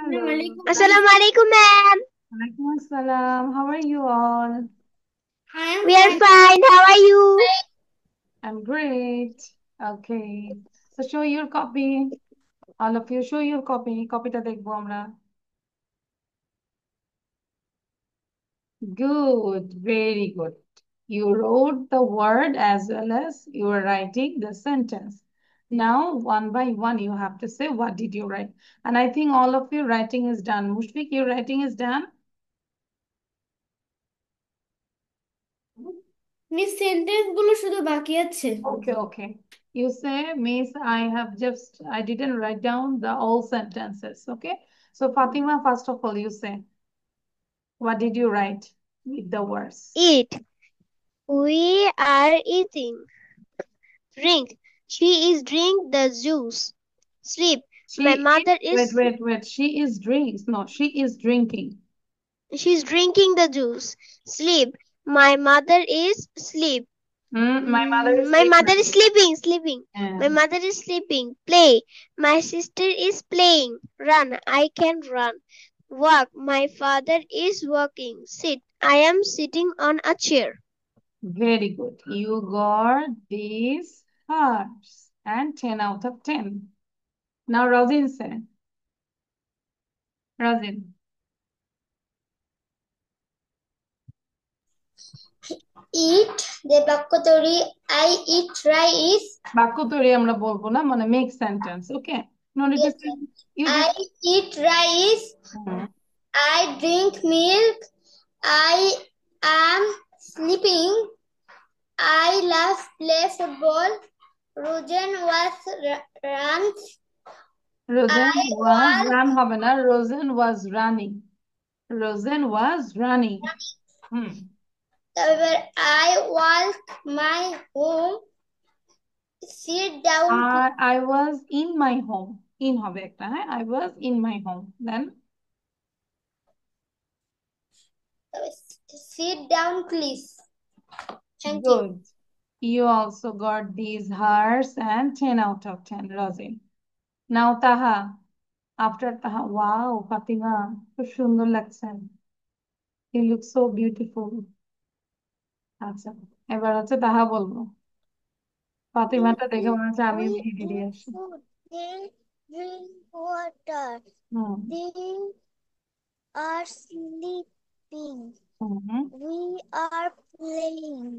Hello. Assalamualaikum, ma'am. Assalamu alaikum, ma'am. Alaikum assalam. How are you all? I am We are fine. fine. How are you? I'm great. Okay. So show your copy. All of you show your copy. কপিটা দেখবো আমরা. Good. Very good. You wrote the word as well as you are writing the sentence. Now, one by one, you have to say what did you write. And I think all of your writing is done. Mushfiq, your writing is done. Miss sentence গুলো শুধু বাকি আছে। Okay, okay. You say, Miss, I didn't write down the all sentences. Okay. So Fatima, first of all, you say, what did you write with the words? Eat. We are eating. Drink. She is drink the juice. Sleep. My mother is Wait. She is drinks. No, she is drinking. she's drinking the juice. Sleep. My mother is sleep. My mother is My sleeping. mother is sleeping. Yeah. My mother is sleeping. Play. My sister is playing. Run. I can run. Walk. My father is walking. Sit. I am sitting on a chair. Very good. You got these hearts and 10 out of 10. Now Rosin say, Rosin. Eat the বাক্য তৈরি I eat rice. বাক্য তৈরি আমরা বলবো না, মানে make sentence. Okay. No need to Yes, say. You I just. eat rice. I drink milk. I am sleeping. I love play football. Rosen was runs. Rosen I was was run হবে না. Rosen was running. Rosen was running. I walk my home. Sit down. I was in my home. In হবে একটা, হ্যাঁ? I was in my home. Then Sit down, please. Thank you. good. You also got these hearts and 10 out of 10, Rosin. Now Taha. After Taha, wow, Fatima, খুব সুন্দর লাগছে. You look so beautiful. আচ্ছা, এবার হচ্ছে তাহা বলবো. ফাতিমাটা দেখে মনে হচ্ছে আমি ভিডিও দিয়ে আসি. Drink water. They are sleeping. We are playing.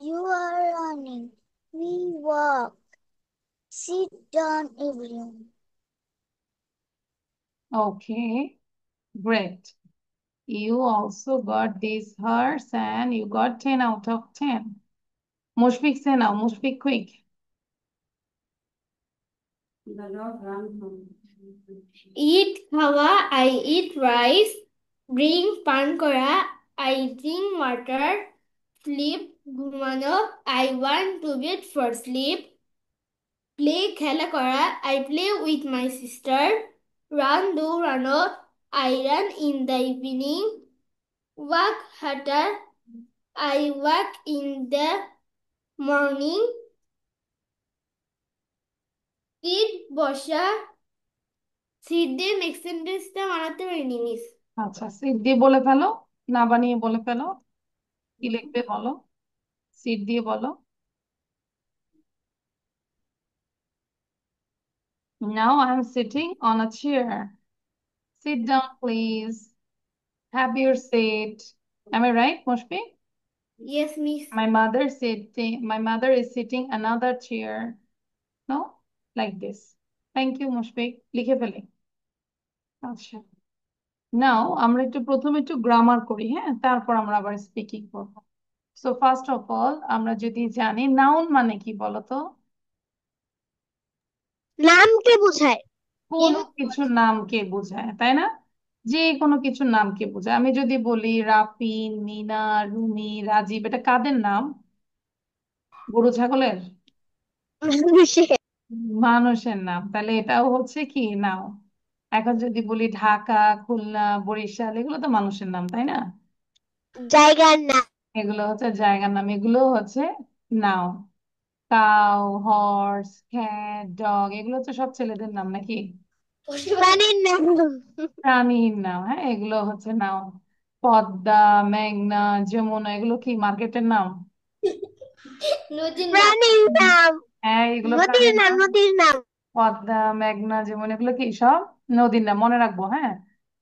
You are running. We walk. Sit down, everyone. Okay, great. You also got these hearts and you got 10 out of 10. Mushfiq say now, Mushfiq quick. Eat খাওয়া I eat rice. Drink পান করা I drink water. Sleep ঘুমানো I want to bed for sleep. Play খেলা করা I play with my sister. Run দৌড়ানো I run in the evening. Walk হাঁটা I walk in the morning. Sit বসা seat দিয়ে next সেন্টেন্সটা বানাতে পারিনি মিস। আচ্ছা, সিট দিয়ে বলে ফেলো, না বানিয়ে বলে ফেলো। কি লিখবে বলো, সিট দিয়ে বলো। Now I'm sitting on a chair. Sit down, please. Have your seat. Am I right, Mushfiq? Yes, miss. My mother is sitting another chair. No? Like this. Thank you, Mushfiq. লিখে ফেলে। আচ্ছা। নাও আমরা প্রথমে একটু grammar করি, হ্যাঁ? তারপর আমরা আবার স্পিকিং করব। সো ফার্স্ট অফ অল আমরা যদি জানি নাউন মানে কি বলতো? নামকে বোঝায়। কোনো কিছুর নামকে বোঝায়, তাই না? যে কোনো কিছুর নামকে বোঝায়। আমি যদি বলি রাফিন, মিনা, রুমি, রাজীব, এটা কাদের নাম? গরু ছাগলের? মানুষের নাম। তাহলে এটাও হচ্ছে কি নাম। এখন যদি বলি ঢাকা, খুলনা, বরিশাল, এগুলো তো মানুষের নাম, তাই না? জায়গার নাম। এগুলো হচ্ছে জায়গার নাম, এগুলো হচ্ছে নাম। কাউ, হর্স, ক্যাট, ডগ, এগুলো হচ্ছে সব ছেলেদের নাম নাকি? প্রাণীর নাম। প্রাণীর নাম, হ্যাঁ এগুলো হচ্ছে নাম। পদ্মা, মেঘনা, যমুনা এগুলো কি মার্কেটের নাম? নদীর নাম। প্রাণীর নাম। হ্যাঁ এগুলো নদীর প্রাণীর নাম, নাম। নদীর নাম। পদ্মা, মেঘনা, যমুনা এগুলো কি সব নদীর নাম, মনে রাখবো হ্যাঁ।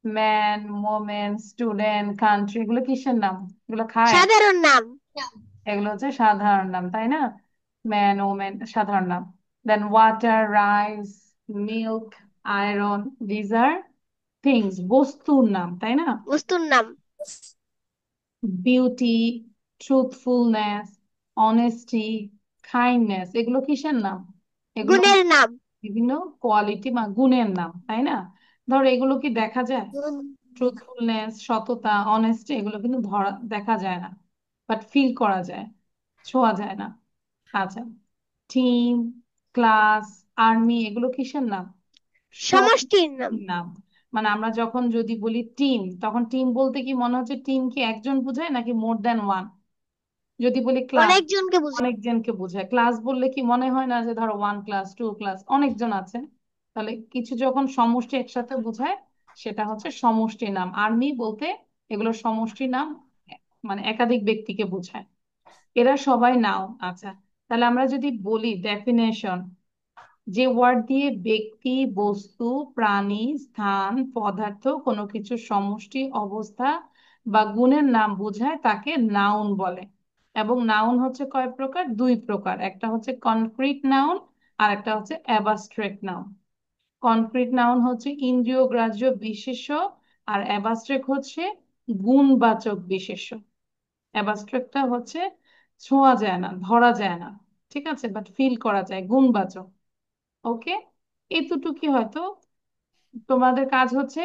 ম্যান, মোমেন, স্টুডেন্ট, কান্ট্রি এগুলো কিসের নাম? এগুলো খায়? সাধারণ নাম। এগুলো হচ্ছে সাধারণ নাম, তাই না? ম্যান, ওমেন সাধারণ নাম। Then water, rice, milk, iron, these are things, বস্তুর নাম, তাই না? বস্তুর নাম। বিউটি, ট্রুথফুলনেস, অনেস্টি, কাইন্ডনেস এগুলো কিসের নাম? এগুলো গুণের নাম। বিভিন্ন কোয়ালিটি বা গুণের নাম, তাই না? ধরো এগুলো কি দেখা যায়? গুণ। ট্রুথফুলনেস, সততা, অনেস্টি এগুলো কিন্তু ধরা দেখা যায় না, বাট ফিল করা যায়, ছোঁয়া যায় না। আচ্ছা, টিম, ক্লাস, আর্মি এগুলো কিসের নাম? সমষ্টির নাম। সমষ্টির নাম। মানে আমরা যখন যদি বলি টিম, তখন টিম বলতে কি মনে হচ্ছে টিম কি একজন বোঝায় নাকি মোর দ্যান ওয়ান? যদি বলি ক্লাস, অনেকজনকে বোঝায়। অনেকজনকে বোঝায়। ক্লাস বললে কি মনে হয় না যে ধরো ওয়ান ক্লাস, টু ক্লাস, অনেকজন আছে? তাহলে কিছু যখন সমষ্টি একসাথে বোঝায় সেটা হচ্ছে সমষ্টি নাম। আর্মি বলতে এগুলো সমষ্টি নাম, মানে একাধিক ব্যক্তিকে বোঝায়। এরা সবাই নাউন। আচ্ছা, তাহলে আমরা যদি বলি ডেফিনেশন, যে ওয়ার্ড দিয়ে ব্যক্তি, বস্তু, প্রাণী, স্থান, পদার্থ কোনো কিছু সমষ্টি, অবস্থা বা গুণের নাম বোঝায় তাকে নাউন বলে। এবং নাউন হচ্ছে কয় প্রকার? দুই প্রকার, একটা হচ্ছে কনক্রিট নাউন আর একটা হচ্ছে অ্যাবাস্ট্রাক্ট নাউন। কনক্রিট নাউন হচ্ছে ইন্দ্রিয়গ্রাহ্য বিশেষ্য, আর অ্যাবাস্ট্রাক্ট হচ্ছে গুণবাচক বিশেষ্য। অ্যাবাস্ট্রাক্টটা হচ্ছে ছোঁয়া যায় না, ধরা যায় না, ঠিক আছে, বাট ফিল করা যায়, গুণবাচক। ওকে, এতটুকুই হয়তো। তোমাদের কাজ হচ্ছে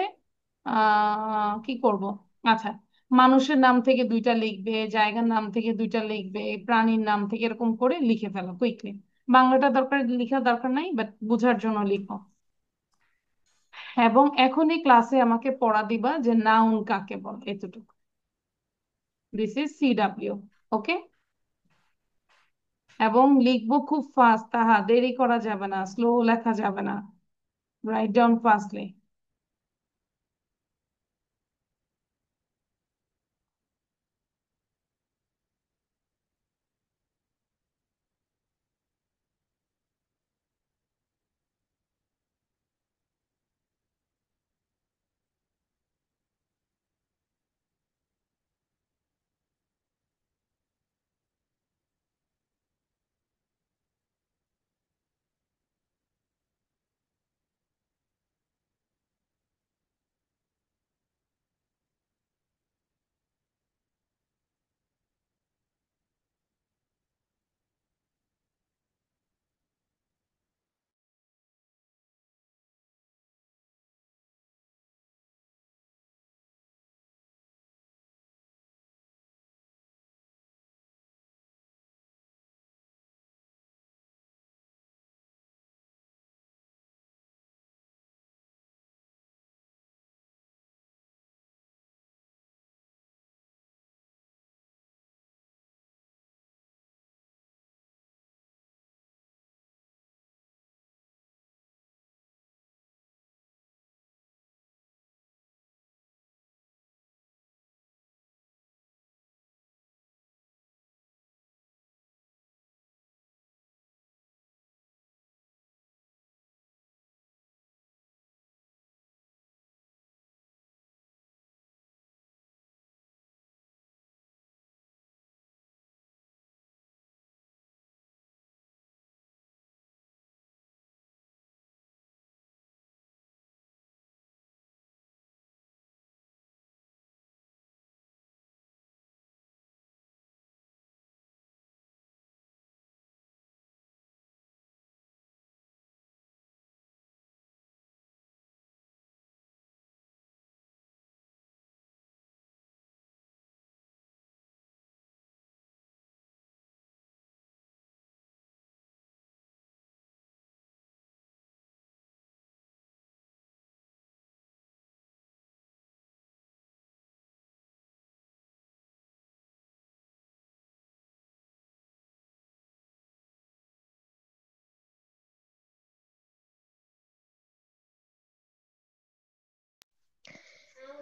কি করব, আচ্ছা, মানুষের নাম থেকে দুইটা লিখবে, জায়গার নাম থেকে দুইটা লিখবে, প্রাণীর নাম থেকে, এরকম করে লিখে ফেলো কুইকলি। বাংলাটা দরকার, লিখার দরকার নাই, বাট বোঝার জন্য লিখো। এবং এখনই ক্লাসে আমাকে পড়া দিবা যে নাউন কাকে বলে, এতটুকু। This is CW. ওকে, এবং লিখবো খুব ফাস্ট, তাহা দেরি করা যাবে না, স্লো লেখা যাবে না, write down fastly.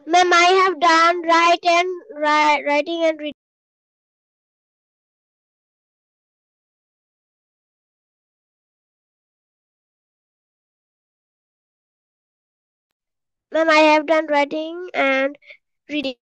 Ma'am, I have done writing and reading. Ma'am, I have done writing and reading.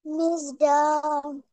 Miss Dom.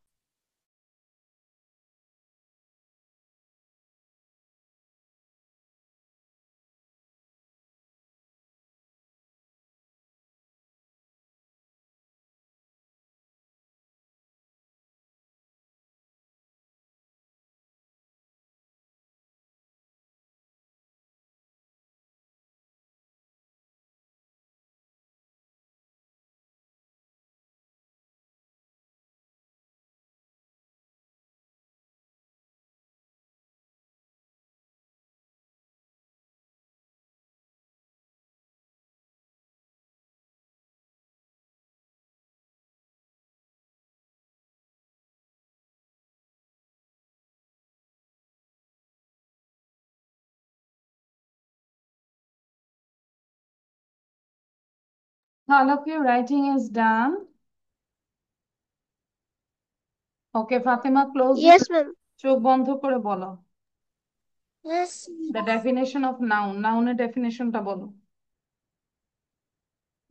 All of your writing is done. Okay, Fatima, close your Yes, ma'am. চোখ বন্ধ করে বলো Yes. the definition of noun. নাউনের ডেফিনেশনটা বলো,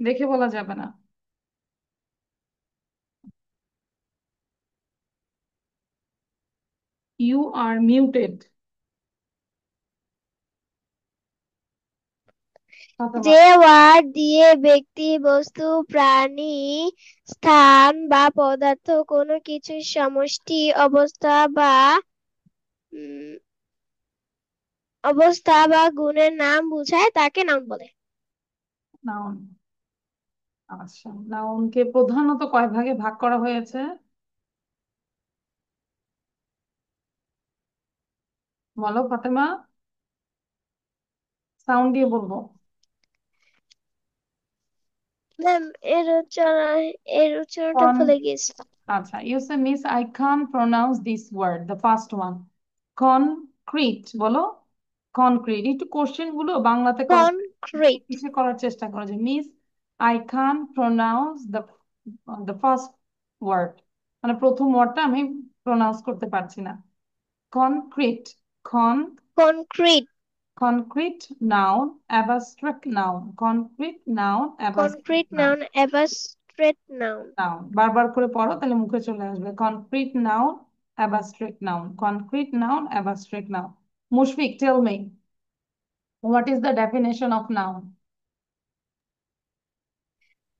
দেখে বলা যাবে না। You are muted. ফাতেমা, যে ওয়ার্ড দিয়ে ব্যক্তি, বস্তু, প্রাণী, স্থান বা পদার্থ কোনো কিছুর সমষ্টি উম, অবস্থা বা গুণের নাম বোঝায় তাকে নাউন বলে। নাউন। আচ্ছা, নাউনকে প্রধানত কয় ভাগে ভাগ করা হয়েছে বলো ফাতেমা, সাউন্ড দিয়ে বলবো। ম্যাম, এর উচ্চারণটা কন ভুলে গেছি। আচ্ছা, you say miss I can pronounce this word, the first one concrete. বলো কনক্রিট। একটু কোশ্চেন গুলো বাংলাতে কনক্রিট। কিসে করার চেষ্টা করো, যে miss I can pronounce the first word, মানে প্রথম ওয়ার্ডটা আমি প্রনাউন্স করতে পারছি না। কনক্রিট। কন concrete. concrete noun abstract noun concrete noun concrete abstract noun noun, abstract noun. noun বারবার করে পড়ো তাহলে মুখে চলে আসবে। concrete noun abstract noun concrete noun abstract noun। Mushfiq, tell me what is the definition of noun?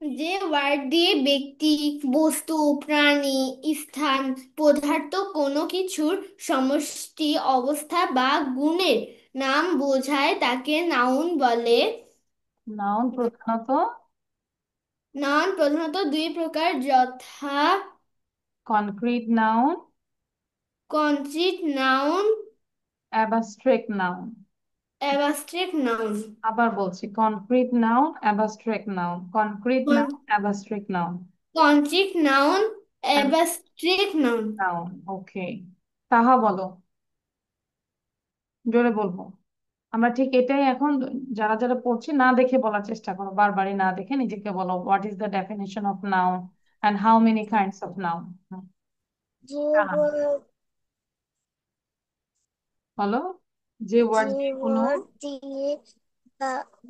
যে word দিয়ে ব্যক্তি, বস্তু, প্রাণী, স্থান, পদার্থ কোনো কিছুর সমষ্টি, অবস্থা বা গুণের নাম বোঝায় তাকে নাউন বলে। noun প্রধানত নাউন প্রধানত দুই প্রকার, যথা concrete noun concrete noun, abstract noun। Abstract noun. আবার বলছি, concrete noun abstract noun concrete noun abstract noun concrete noun, abstract noun. noun। ওকে, তাহা বলো, জোরে বলবো। আমরা ঠিক এটাই এখন যারা যারা পড়ছি না দেখে বলার চেষ্টা করো, বারবারই না দেখে নিজেকে বলো what is the definition of noun and how many kinds of noun. যে word বলো, যে ওয়ার্ড যে দিয়ে কোনো word দিয়ে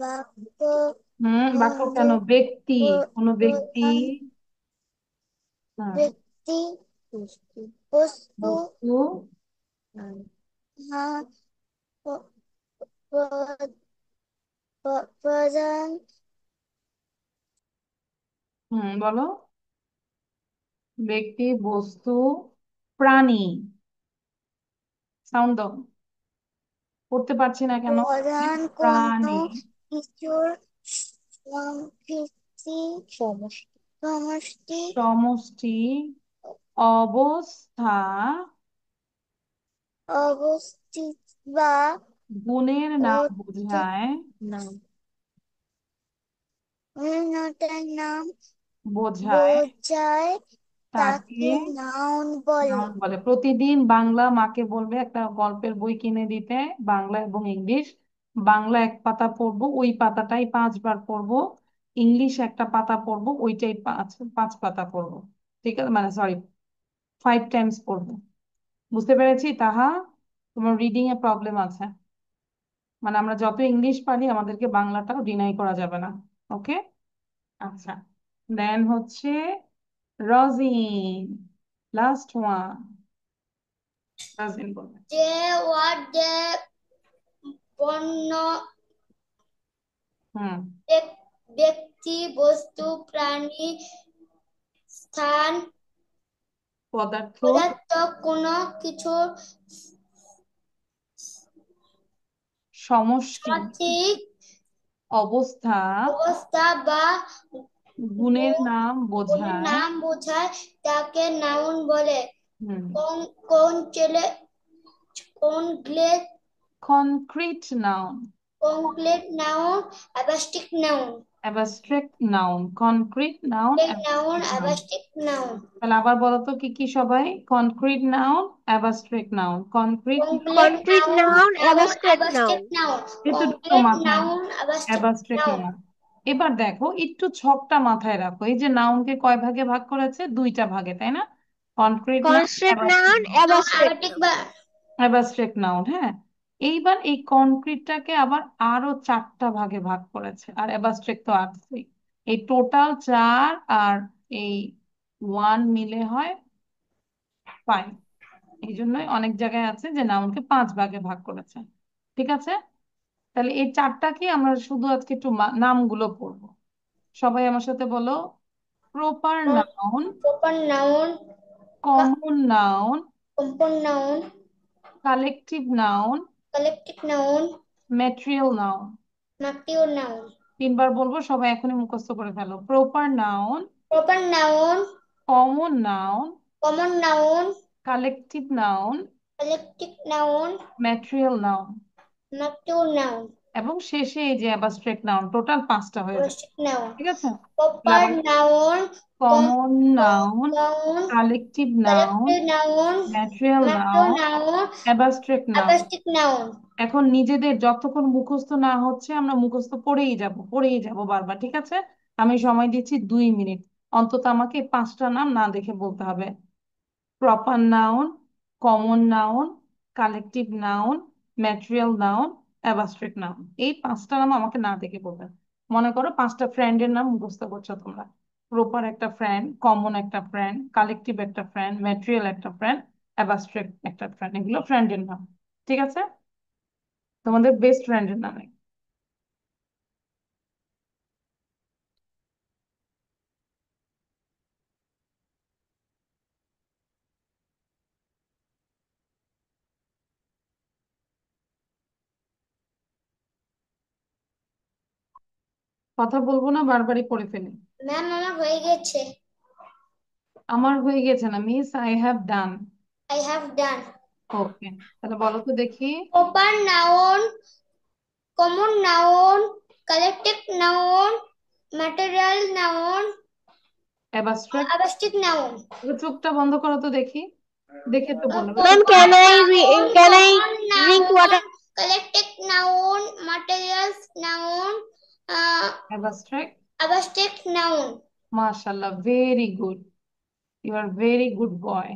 বাক্য বাক্য কেন, ব্যক্তি, কোনো ব্যক্তি, বোঝায় হুম, ব্যক্তি, বস্তু, বস্তু, প্রধান বলো। ব্যক্তি, বস্তু, প্রাণী। সাউন্ড দাও। পড়তে পারছি না কেন? প্রধান কোন প্রাণী। কিছুর সমষ্টি সমষ্টি সমষ্টি। অবস্থা। অবস্থিত বা গুণের নাম অবস্থিত বোঝায়। নাম উন্নতের নাম বোঝায়। বোঝায় তাকে তাকে নাউন বলে। নাউন বলে। প্রতিদিন বাংলা মাকে বলবে একটা গল্পের বই কিনে দিতে, বাংলা এবং ইংলিশ। বাংলা এক পাতা পড়বো, ওই পাতাটাই 5 বার পড়বো। ইংলিশ একটা পাতা পড়বো, ওইটাই পাঁচ পাঁচ পাতা পড়বো। ঠিক আছে, মানে সরি, 5 টাইমস পড়বো। বুঝতে পেরেছি তাহা? তোমার রিডিং এ প্রবলেম আছে। মানে আমরা যত ইংলিশ পারি আমাদেরকে বাংলাটাও ডিনাই করা যাবে না। ওকে। আচ্ছা। দেন হচ্ছে রজিন। Last one. রজিন বলবে। যে ওয়ার্ড যে বর্ণ হুম। ব্যক্তি বস্তু প্রাণী স্থান পদার্থ। পদার্থ কোনো কিছুর সমষ্টি। সঠিক অবস্থা। অবস্থা বা গুণের নাম গুণের বোঝায়। নাম বোঝায় তাকে নাউন বলে। হুম। কোন কোন ছেলে concrete concrete noun. Concrete noun abstract noun abstract noun. Concrete noun, noun abstract noun. Abstract noun তাহলে আবার বলো তো কি কি সবাই? Concrete noun, abstract noun. Concrete complete concrete noun noun, noun abstract abstract noun. Noun এতটুকু কমপ্লিট মাথায়। Noun abstract abstract noun noun. এবার দেখো একটু ছকটা মাথায় রাখো, এই যে নাউনকে কয় ভাগে ভাগ করেছে? 2টা ভাগে, তাই না? Concrete noun, Construct noun, abstract noun. abstract abstract noun. বা অ্যাবস্ট্রাক্ট নাউন, হ্যাঁ। এইবার এই কনক্রিটটাকে আবার আরো 4টা ভাগে ভাগ করেছে, আর অ্যাবস্ট্রাক্ট তো আছেই। এই টোটাল 4 আর এই 1 মিলে হয় 5। এই জন্যই অনেক জায়গায় আছে যে নাউনকে 5 ভাগে ভাগ করেছে। ঠিক আছে। তাহলে এই 4টাকে আমরা শুধু আজকে একটু নামগুলো পড়বো। সবাই আমার সাথে বলো। Proper noun. Proper noun common noun. Compound noun collective noun. Collective noun material noun. Mature noun 3বার বলবো, সবাই এখনই মুখস্থ করে ফেলো। Proper noun. Proper noun common noun. Common noun collective noun. Collective noun material noun. Mature noun এবং শেষে এই যে অ্যাবস্ট্রাক্ট নাউন, টোটাল 5টা হয়ে যাবে। অ্যাবাস্টিক নাউন ঠিক আছে। তাহলে প্রপার আবার noun common noun, noun collective noun, collective noun material mature noun, noun abstract noun. Abstract noun এখন নিজেদের যতক্ষণ মুখস্থ না হচ্ছে আমরা মুখস্থ পড়েই যাব বারবার। ঠিক আছে। আমি সময় দিচ্ছি 2 মিনিট। অন্তত আমাকে 5টা নাম না দেখে বলতে হবে। Proper noun, common noun, collective noun, material noun, abstract noun. এই 5টা নাম আমাকে না দেখে বলবে। মনে করো 5টা ফ্রেন্ডের নাম মুখস্থ করছো তোমরা। প্রপার একটা ফ্রেন্ড, কমন একটা ফ্রেন্ড, কালেকটিভ একটা ফ্রেন্ড, ম্যাটেরিয়াল একটা ফ্রেন্ড, অ্যাবস্ট্রাক্ট একটা ফ্রেন্ড। এগুলো ফ্রেন্ডের নাম। ঠিক আছে। তোমাদের বেস্ট ফ্রেন্ডের নামে। কথা বলবো না, বারবারই পড়ে ফেলি। ম্যাম আমার হয়ে গেছে আমার হয়ে গেছে না miss, I have done. I have done okay. তাহলে বলো তো দেখি। Proper noun common noun collective noun material noun abstract. Abstract noun চোখটা বন্ধ করো তো দেখি। দেখে তো বলো। Ma'am, proper can I common drink noun water? Collective noun materials noun abstract. Abstract noun মাশাআল্লাহ, very good. You are very good boy.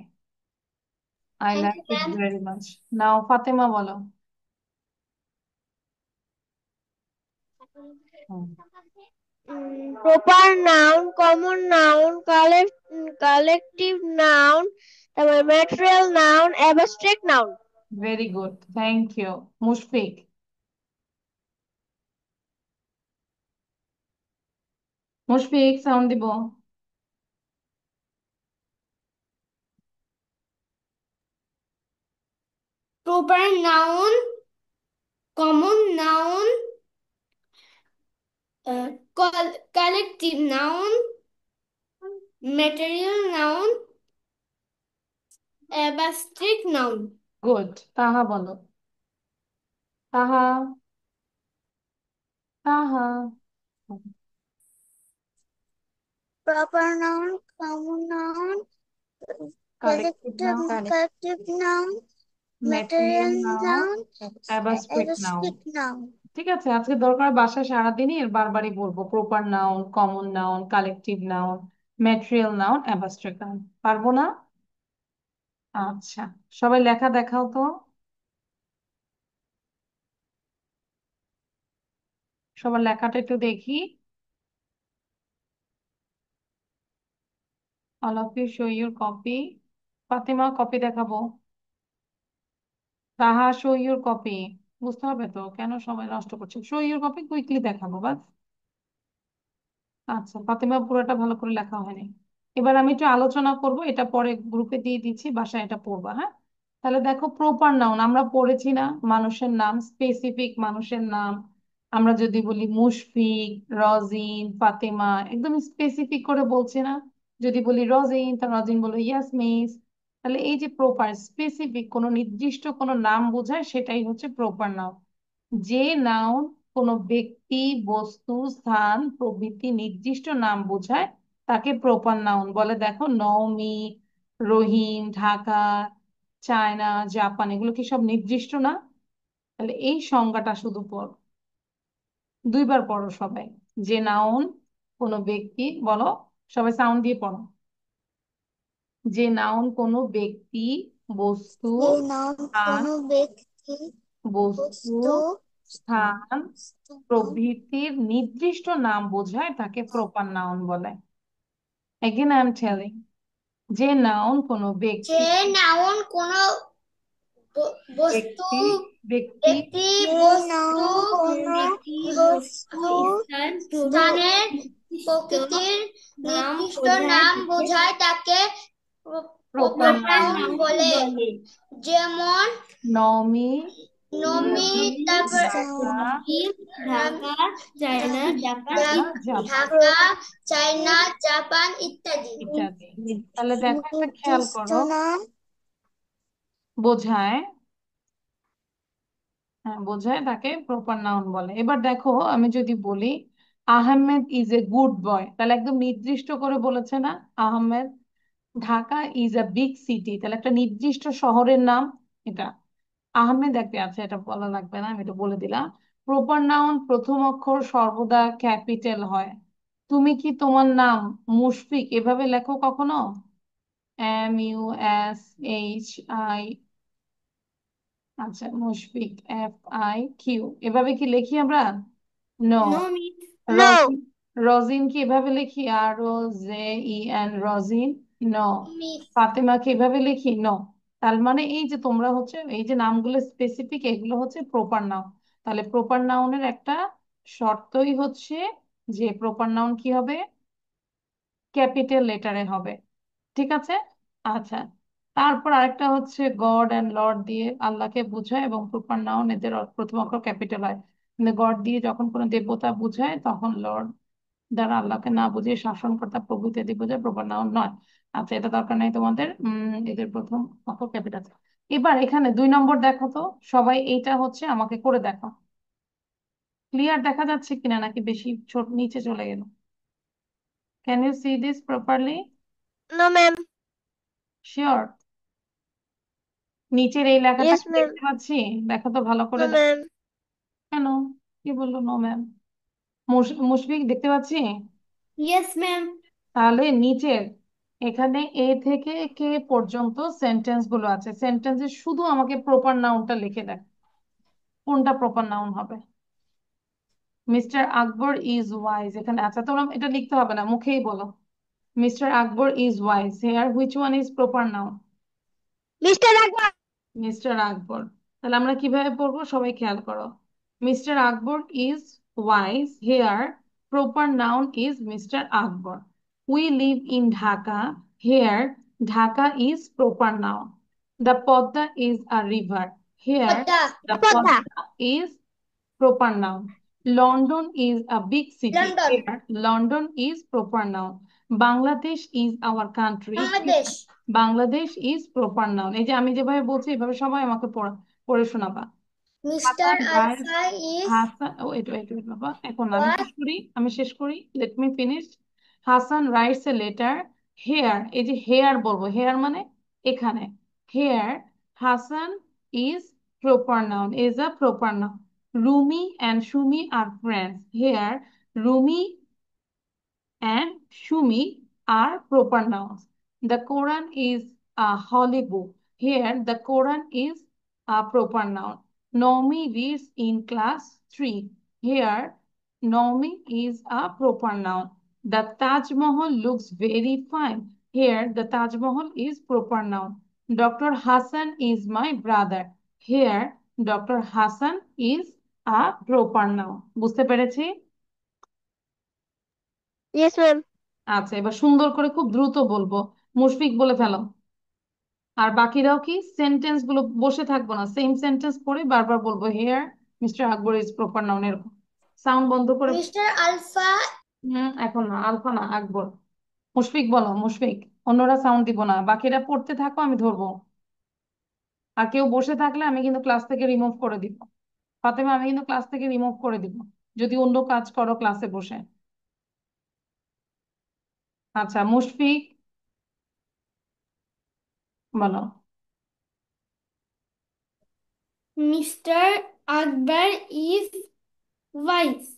I thank like you it ma'am very much. Now Fatema বলো। হুম। Proper noun, common noun, collective noun, তারপর material noun, abstract noun. Very good, thank you. Mushfiq, Mushfiq sound দিব। Proper noun, common noun, collective noun, material noun, abstract noun. Good. তাহা বলো। তাহা, তাহা। Proper noun, common noun, collective noun, collective noun, material material noun, noun, abstract noun. abstract noun. ঠিক আছে, আজকে দরকার বাসায় সারাদিনই এর বারবারই বলবো। Proper noun, common noun, collective noun, material noun, abstract noun. পারবো না? আচ্ছা, সবাই লেখা দেখাও তো। সবার লেখাটা একটু দেখি। All of you show your copy. Fatima copy দেখাবো। Taha show your copy. বুঝতে হবে তো কেন সবাই নষ্ট করছে। শো ইউর কপি, কুইকলি দেখাবো বাস। আচ্ছা, ফাতিমা পুরোটা ভালো করে লেখা হয়নি। এবার আমি একটু আলোচনা করব, এটা পরে গ্রুপে দিয়ে দিচ্ছি, বাসায় এটা পড়বা, হ্যাঁ? তাহলে দেখো, প্রপার নাউন আমরা পড়েছি না? মানুষের নাম, স্পেসিফিক মানুষের নাম। আমরা যদি বলি মুশফিক, রজিন, ফাতেমা, একদম স্পেসিফিক করে বলছি না? যদি বলি রজিন, তা রজিন বলো ইয়েস মিস। তাহলে এই যে প্রপার স্পেসিফিক কোনো নির্দিষ্ট কোনো নাম বোঝায়, সেটাই হচ্ছে প্রপার নাউন। যে নাউন কোনো ব্যক্তি, বস্তু, স্থান প্রভৃতি নির্দিষ্ট নাম বোঝায়, তাকে প্রপার নাউন বলে। দেখো, নওমি, রহিম, ঢাকা, চায়না, জাপান, এগুলো কি সব নির্দিষ্ট না? তাহলে এই সংজ্ঞাটা শুধু পড়ো, দুইবার পড়ো সবাই। যে নাউন কোনো ব্যক্তি, বলো সবাই সাউন্ড দিয়ে পড়ো। যে নাউন কোনো ব্যক্তি, বস্তু, যে নাউন স্থান, কোনো ব্যক্তি, বস্তু, বস্তু, স্থান স্থান, প্রভৃতির নির্দিষ্ট নাম বোঝায়, তাকে প্রপার নাউন বলে। এগেন আই এম টেলিং, যে নাউন কোনো যে ব্যক্তি, নাউন কোনো বস্তু, ব্যক্তি, ব্যক্তি, ব্যক্তি, যে বস্তু, নাউন কোনো ব্যক্তি, বস্তু, বস্তু, স্থান স্থানের নির্দিষ্ট প্রকৃতির নাম নির্দিষ্ট বোঝায় নাম তাকে বোঝায়, তাকে proper proper proper noun. Noun noun বলে। বলে। যেমন নমি, নমি, নবীন, তারপর Dhaka, Dhaka, China, Japan China, ইত্যাদি। জাপান ঢাকা, চায়না, জাপান ইত্যাদি। ইত্যাদি। তাহলে দেখো, একটা খেয়াল নির্দিষ্ট করো, নাম বোঝায়, হ্যাঁ বোঝায়, তাকে প্রপার নাউন বলে। এবার দেখো, আমি যদি বলি Ahmed is a good boy, তাহলে একদম নির্দিষ্ট করে বলেছে না Ahmed. Dhaka is a big city, তাহলে একটা নির্দিষ্ট শহরের নাম এটা। আহমেদ একটা আছে, এটা বলা লাগবে না, আমি এটা বলে দিলাম। প্রপার নাউন প্রথম অক্ষর সর্বদা ক্যাপিটাল হয়। তুমি কি তোমার নাম মুশফিক এভাবে লেখো কখনো? MUSHI, আচ্ছা, মুশফিক FIQ, এভাবে কি লিখি আমরা? No. No miss. No Rozin, Rozin কি এভাবে লিখি? ROZEN, Rozin? No. Miss. Fatema কি এভাবে লিখি? নো। তার মানে এই যে তোমরা হচ্ছে, এই যে নামগুলো স্পেসিফিক, এগুলো হচ্ছে প্রপার নাউন। তাহলে প্রপার নাউনের একটা শর্তই হচ্ছে যে প্রপার নাউন কি হবে? ক্যাপিটাল লেটারে হবে। ঠিক আছে? আচ্ছা, তারপর আরেকটা হচ্ছে গড অ্যান্ড লর্ড দিয়ে আল্লাহকে বোঝায়, এবং প্রপার নাউন এদের প্রথম অক্ষর ক্যাপিটাল হয়। কিন্তু গড দিয়ে যখন কোনো দেবতা বোঝায়, তখন লর্ড দ্বারা আল্লাহকে না বুঝিয়ে শাসনকর্তা, প্রভু ইত্যাদি বোঝায়, প্রপার নাউন নয়। আচ্ছা, এটা দরকার নেই তোমাদের। এদের প্রথম অক্ষর ক্যাপিটাল। এবার এখানে 2 নম্বর দেখো তো সবাই, এইটা হচ্ছে আমাকে করে দেখো। ক্লিয়ার দেখা যাচ্ছে কিনা, নাকি বেশি ছোট নিচে চলে গেল? Can you see this properly? No ma'am sure? নিচের এই লেখাটা ইয়েস কি ম্যাম দেখতে পাচ্ছি? দেখো তো ভালো নো করে দেখো। ম্যাম কেন? কি বললো নো ম্যাম? মুশফিক দেখতে পাচ্ছি। Yes ma'am. তাহলে নিচের এখানে এ থেকে কে পর্যন্ত সেন্টেন্স গুলো আছে, সেন্টেন্সে শুধু আমাকে প্রপার নাউনটা লিখে দেখ, কোনটা প্রপার নাউন হবে? মিস্টার আকবর ইজ ওয়াইজ, এখানে আচ্ছা, তোমরা এটা লিখতে হবে না, মুখেই বলো। Mister Akbar is wise, here which one is proper noun? Mister Akbar mister Akbar. তাহলে আমরা কিভাবে পড়বো সবাই খেয়াল করো। Mister Akbar is wise, here proper noun is mister Akbar. We live in Dhaka, here Dhaka is proper noun. The Podda is a river. Here, Podda. the Podda. Podda is proper noun. London is a big city. London. Here, London is proper noun. Bangladesh is our country. Bangladesh. Bangladesh is proper noun. এই যে আমি যেভাবে বলছি এভাবে সবাই আমাকে পড়ে শোনাবা। Mr. Hasan writes, Alpha is Hasan wait wait wait বাবা, এখন না, what? আমি শেষ করি, let me finish. Hasan writes a letter, here, এই যে হেয়ার বলবো, হেয়ার মানে এখানে, here Hasan is proper noun, is a proper noun. Rumi and Sumi are friends, here Rumi and Shumi are proper nouns. The Quran is a holy book. Here, the Quran is a proper noun. Naomi reads in class 3. Here, Naomi is a proper noun. The Taj Mahal looks very fine. Here, the Taj Mahal is proper noun. Dr. Hassan is my brother. Here, Dr. Hassan is a proper noun. বুঝতে পেরেছি? Yes, ma'am. আচ্ছা, এবার সুন্দর করে খুব দ্রুত বলবো। মুশফিক বলে ফেলো। আর বাকিরাও কি সেন্টেন্স গুলো বসে থাকবো না, সেম সেন্টেন্স পড়ে বারবার বলবো, here mister Akbar is proper noun, এরকম সাউন্ড বন্ধ করে। Mr. Alpha. এখন না, আলফা না, আকবর। মুশফিক বলো, মুশফিক। অন্যরা সাউন্ড দিব না, বাকিরা পড়তে থাকো, আমি ধরবো। আর কেউ বসে থাকলে আমি কিন্তু ক্লাস থেকে রিমুভ করে দিব। ফাতেমা, আমি কিন্তু ক্লাস থেকে রিমুভ করে দিব যদি অন্য কাজ করো ক্লাসে বসে। আচ্ছা, মুশফিক বলো। Mr. Akbar is wise.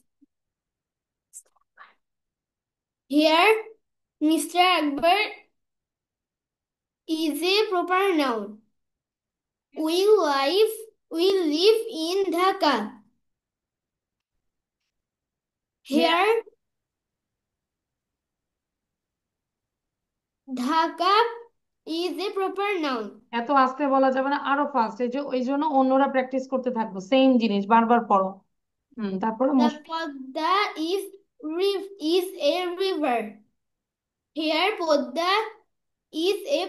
Here, Mr. Akbar is a proper noun. We live in Dhaka. Here, Dhaka is a proper noun. এত আস্তে বলা যাবে না, আরো ফাস্ট, এই জন্য অন্যরা প্র্যাকটিস করতে থাকবো, সেম জিনিস বারবার পড়ো। তারপরে The Podda is a river. Here, Podda is a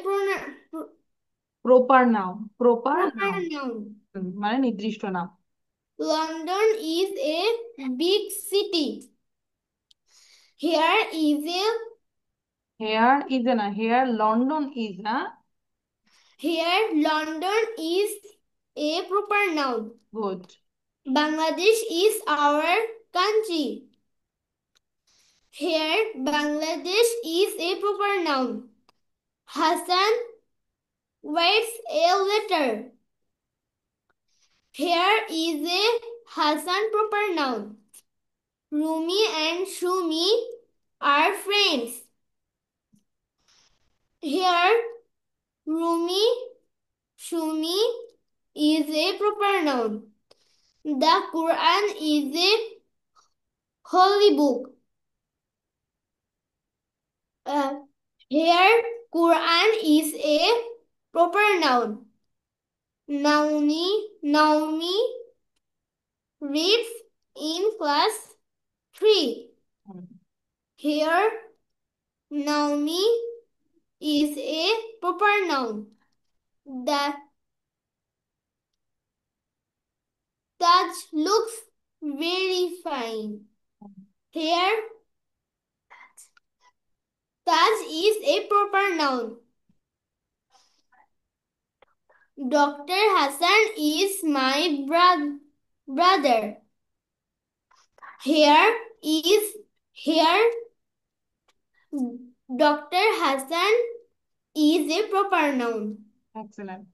proper noun, proper proper noun noun. মানে নির্দিষ্ট নাম। London is a big city. Here is a hair is a না, হেয়ার লন্ডন ইজ না। Here London is a proper noun. Good. Bangladesh is our country. Here Bangladesh is a proper noun. Hassan writes a letter. Here is a Hassan proper noun. Rumi and Shumi are friends. Here Rumi, Shumi is a proper noun. The Quran is a holy book. Here Quran is a proper noun. Naomi reads in class 3. Here Naomi is a proper noun. The Taj looks very fine. Here Taj is a proper noun. Dr. Hassan is my brother. Here Dr. Hassan is a proper noun. Excellent.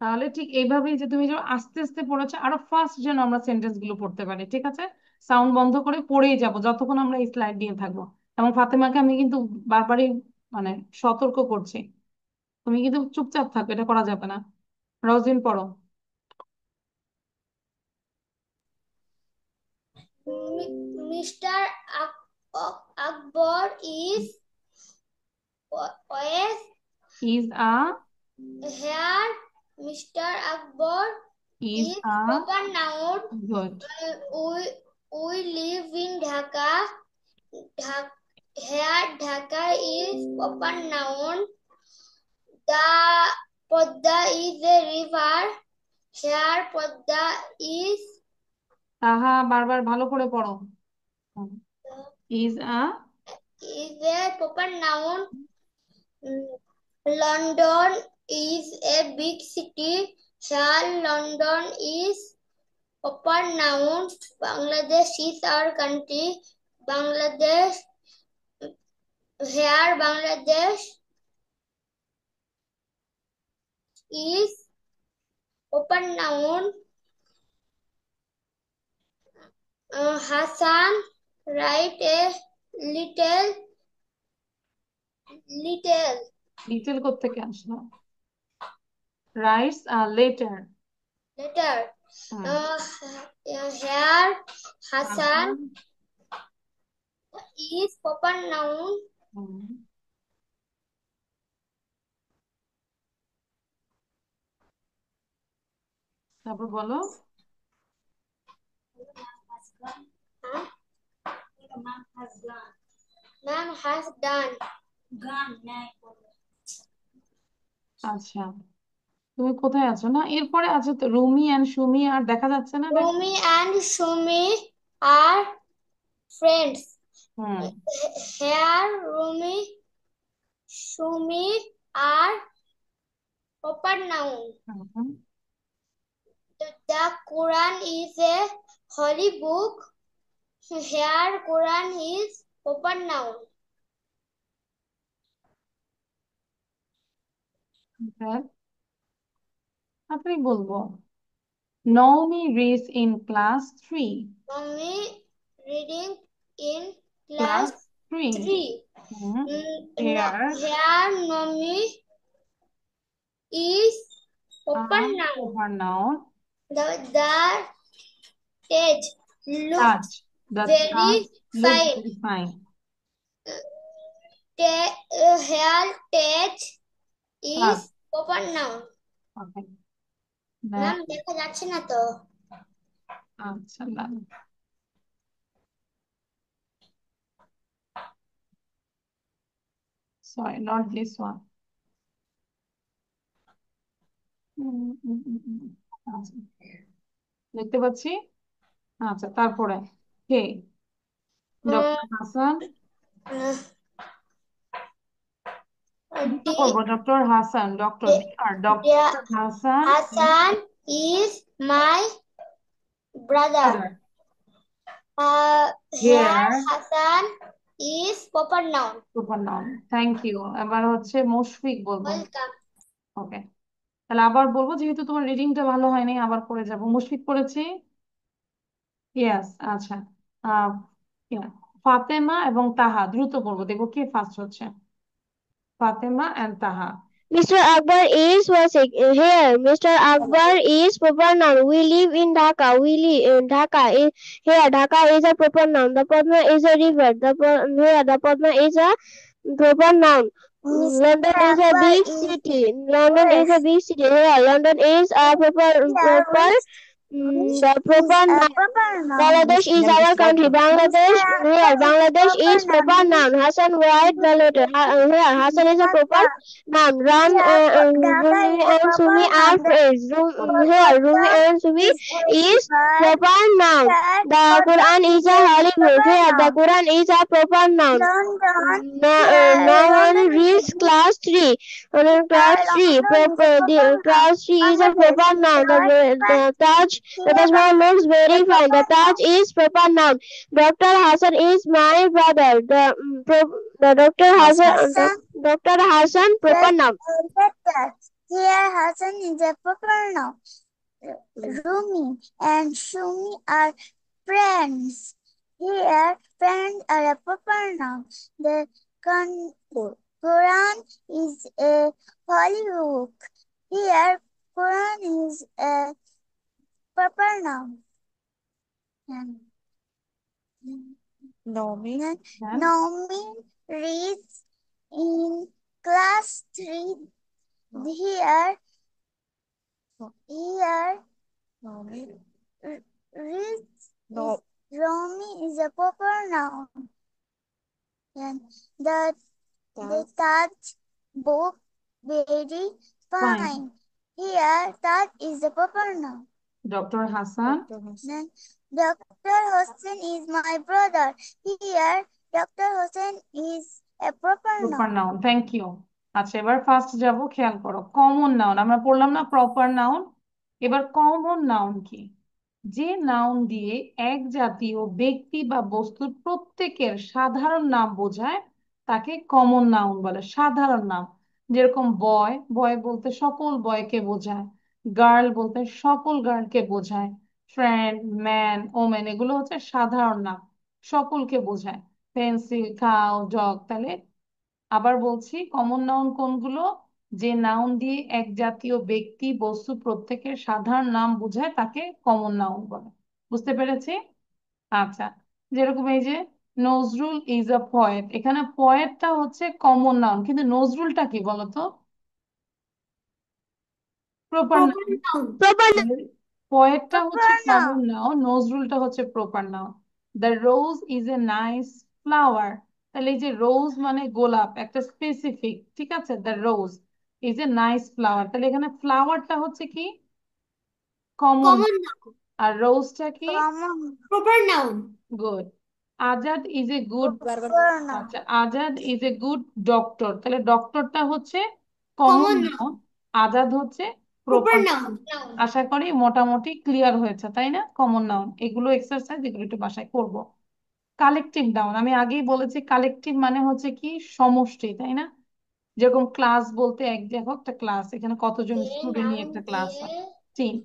তাহলে ঠিক এইভাবেই যে তুমি যে আস্তে আস্তে পড়েছো, আরো ফাস্ট যেন আমরা সেন্টেন্স গুলো পড়তে পারি, ঠিক আছে? সাউন্ড বন্ধ করে পড়েই যাব যতক্ষণ আমরা এই স্লাইড দিয়ে থাকবো। এবং ফাতেমাকে আমি কিন্তু বারবারই মানে সতর্ক করছি, তুমি কিন্তু চুপচাপ থাকো, এটা করা যাবে না। রোজিন পড়ো। Mr. Akbar is always is a here. Mr. Akbar is is a proper noun. good. We live in Dhaka. Here Dhaka is proper noun. The Podda is a river. Here Podda is তাহা বারবার ভালো করে পড়ো। is a proper noun. London is a big city. Here London is proper noun. Bangladesh is our country. Bangladesh. Here Bangladesh is proper noun. Hassan write a little little কোত্থেকে আসলো? writes a letter. letter. Hmm. Here Hassan Hassan, is proper noun. হুম। তারপর বলো। Ma'am has done. আচ্ছা, তুমি কোথায় আছো? না, এরপরে আছে তো রুমি এন্ড সুমি, আর দেখা যাচ্ছে না এটা? Rumi and Shumi are friends. Hmm. Here Rumi, Shumi are proper noun. Hmm. The Quran is a holy book. Here Quran is proper noun. তাড়াতাড়ি বলবো। Naomi reads in class 3. Naomi reading in Class class 3. 3. Here Here Naomi is proper noun. proper noun. The Taj looks Taj. The very Taj looks fine. very fine. Here Taj is Taj. proper noun. Okay. Ma'am Then, দেখা যাচ্ছে না তো। আচ্ছা না। Sorry, not this one. আচ্ছা, দেখতে পাচ্ছি। আচ্ছা, তারপরে কে? ডক্টর হাসান। করবো doctor Hasan, doctor Hasan Hassan is my brother. Here Hassan is proper noun. proper noun. Thank you. এবার হচ্ছে মুশফিক বলবো। Welcome. ওকে, তাহলে আবার বলবো, যেহেতু তোমার রিডিংটা ভালো হয়নি আবার পড়ে যাবো। মুশফিক পড়েছি। ইয়েস, আচ্ছা। আহ ফাতেমা এবং তাহা, দ্রুত বলবো, দেখবো কে ফার্স্ট হচ্ছে। ফাতেমা এন্ড তাহা। Mr. Akbar is working here. Mr. Akbar is proper noun. We live in Dhaka. We live in Dhaka. Here, Dhaka is a proper noun. The Padma is a river. Here, the Padma is a proper noun. London is a big city. London is a big city. Here, London is a proper noun. Bangladesh is our country. Bangladesh is proper noun. Hassan write the letter. Here, Hassan is a proper noun. Rumi and Sumi are friends. Here, Rumi and Sumi is proper noun. The Quran is a holy book. Here, the Quran is a proper noun. No one reads class 3. Class 3 is a proper noun. The Taj Mahal looks very fine. The Taj is proper noun. Dr. Hassan is my brother. Dr. Hassan proper noun. Here Hassan is a proper noun. Rumi and Shumi are friends. Here friends are a proper noun. The Quran is a holy book. Here Quran is a proper noun. Naomi reads in class 3. Here Here, r- rich is Romy is a proper noun. And the touch book very Fine. fine. Here, touch is a proper noun. Dr. Hassan. Then Dr. Hussain is my brother. Here, Dr. Hussain is a proper proper noun. Noun, thank you. আচ্ছা, এবার first যাব, খেয়াল করো, common noun আমরা পড়লাম না, proper noun. এবার common noun কি? যে নাউন দিয়ে এক জাতীয় ব্যক্তি বা বস্তুর প্রত্যেকের সাধারণ নাম বোঝায় তাকে কমন নাউন বলে। সাধারণ নাম, যেরকম বয়, বয় বলতে সকল বয়কে বোঝায়। গার্ল বলতে সকল গার্লকে বোঝায়। ফ্রেন্ড, ম্যান, ওমেন, এগুলো হচ্ছে সাধারণ নাম, সকলকে বোঝায়। Pencil, cow, dog. তাহলে আবার বলছি, কমন নাউন কোনগুলো? যে নাউন দিয়ে এক জাতীয় ব্যক্তি বস্তু প্রত্যেকের সাধারণ নাম বোঝায় তাকে কমন নাউন বলে। বুঝতে পেরেছি? আচ্ছা, যেরকম এই যে নজরুল ইজ আ পয়েট, এখানে পয়েটটা হচ্ছে কমন নাউন, কিন্তু নজরুলটা কি বলতো? Proper Proper noun. noun. Proper পয়েটটা হচ্ছে Proper কমন noun. নাউন, নজরুলটা হচ্ছে proper noun. The rose is a nice flower, তাহলে এই যে রোজ মানে গোলাপ, একটা স্পেসিফিক, ঠিক আছে? The rose is a nice flower, তাহলে এখানে ফ্লাওয়ারটা হচ্ছে কি? কমন। Common noun. আর রোজটা কি? Common. Proper noun. Good. Azad is a good, Proper noun. আচ্ছা, Azad is a good doctor, তাহলে ডক্টরটা হচ্ছে common Common noun, noun. Azad হচ্ছে Proper প্রপার। noun. আশা করি মোটামুটি ক্লিয়ার হয়েছে, তাই না? কমন নাউন এগুলো এক্সারসাইজ, এগুলো একটু বাসায় করব। কালেকটিভ নাউন, আমি আগেই বলেছি কালেকটিভ মানে হচ্ছে কি সমষ্টি, তাই না? যেরকম ক্লাস বলতে এক, দেখো একটা ক্লাস, এখানে কতজন যে স্টুডেন্ট নিয়ে নাউন একটা ক্লাস দিয়ে হয়, টিম।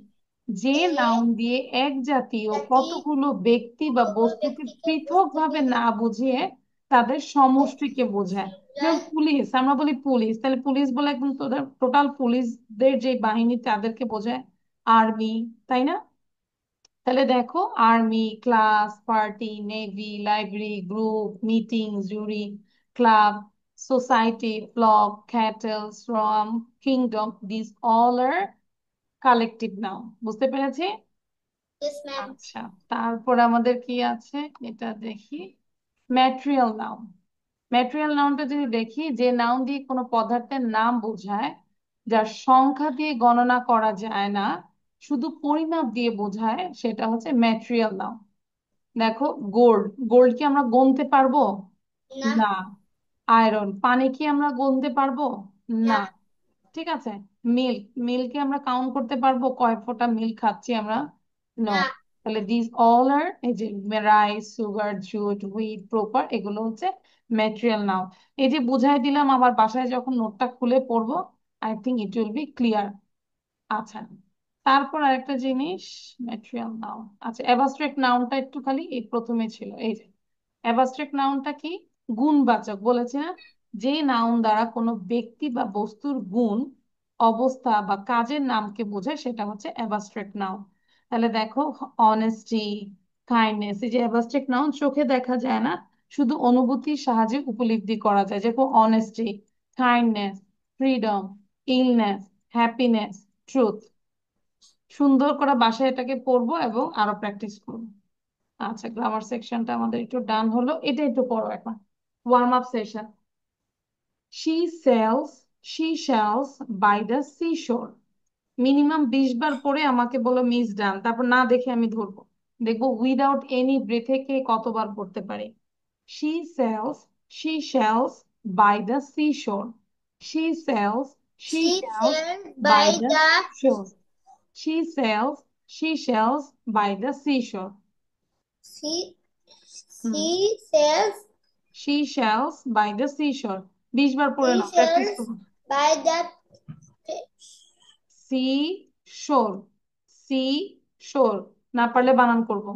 যে এক নাউন দিয়ে এক জাতীয় জাতি কতগুলো ব্যক্তি বা কতগুলো বস্তুকে ব্যক্তিকে পৃথক বস্তুকে ভাবে না বুঝিয়ে তাদের সমষ্টিকে বোঝায়। যেমন বোঝায়। পুলিশ, আমরা বলি পুলিশ, তাহলে পুলিশ বলে একদম টোটাল পুলিশদের যে বাহিনী তাদেরকে বোঝায়। আর্মি, তাই না? তাহলে দেখো, army, class, party, navy, library, group, meeting, jury, club, society, flock, cattle, swarm, kingdom, this all are collective noun. বুঝতে পেরেছি? Yes, ma'am. আচ্ছা, তারপর আমাদের কি আছে এটা দেখি। Material noun. ম্যাটেরিয়াল নাউনটা যদি দেখি, যে নাউন দিয়ে কোনো পদার্থের নাম বোঝায় যার সংখ্যা দিয়ে গণনা করা যায় না, শুধু পরিমাপ দিয়ে বোঝায়, সেটা হচ্ছে ম্যাটেরিয়াল নাউন। দেখো, গোল্ড, গোল্ড কি আমরা গুনতে পারবো? না, না। আয়রন, পানি কি আমরা গুনতে পারবো? না। না, ঠিক আছে। মিল্ক, মিল্ক আমরা কাউন্ট করতে পারবো কয় ফোঁটা মিল্ক খাচ্ছি আমরা? নো। না। তাহলে দিস অল আর, এই যে rice, sugar, jute, wheat, proper, এগুলো হচ্ছে ম্যাটেরিয়াল নাউন। এই যে বুঝাই দিলাম, আবার বাসায় যখন নোটটা খুলে পড়বো, I think it will be clear. আচ্ছা, তারপর আরেকটা জিনিস, ম্যাটেরিয়াল নাউন। আচ্ছা, অ্যাবস্ট্রাক্ট নাউনটা একটু খালি এই প্রথমে ছিল, এই যে অ্যাবস্ট্রাক্ট নাউনটা কি? গুণবাচক, বলেছে না? যে নাউন দ্বারা কোনো ব্যক্তি বা বস্তুর গুণ, অবস্থা বা কাজের নামকে বোঝায় সেটা হচ্ছে অ্যাবস্ট্রাক্ট নাউন। তাহলে দেখো, অনেস্টি, কাইন্ডনেস, এই যে অ্যাবস্ট্রাক্ট নাউন চোখে দেখা যায় না, শুধু অনুভূতির সাহায্যে উপলব্ধি করা যায়। যেরকম honesty, kindness, freedom, illness, happiness, truth. সুন্দর করে বাসায় এটাকে পড়বো এবং আরো প্র্যাকটিস করবো। আচ্ছা, গ্রামার সেকশনটা আমাদের একটু ডান হলো, এটা একটু পড়ো এখন। Warm up session. She sells, she shells by the seashore. Minimum 20 বার পরে আমাকে বলো মিস ডান, তারপর না দেখে আমি ধরবো, দেখবো উইদাউট এনি ব্রেথে কে কতবার পড়তে পারে। She sells, she shells by the seashore. She sells, she She shells said by by the the shore. She sells seashells by the seashore. she hmm, she sells seashells by the seashore। 20 বার পড়ে নাও, practice seashells করো। by the seashore, seashore, না পারলে বানান করবো।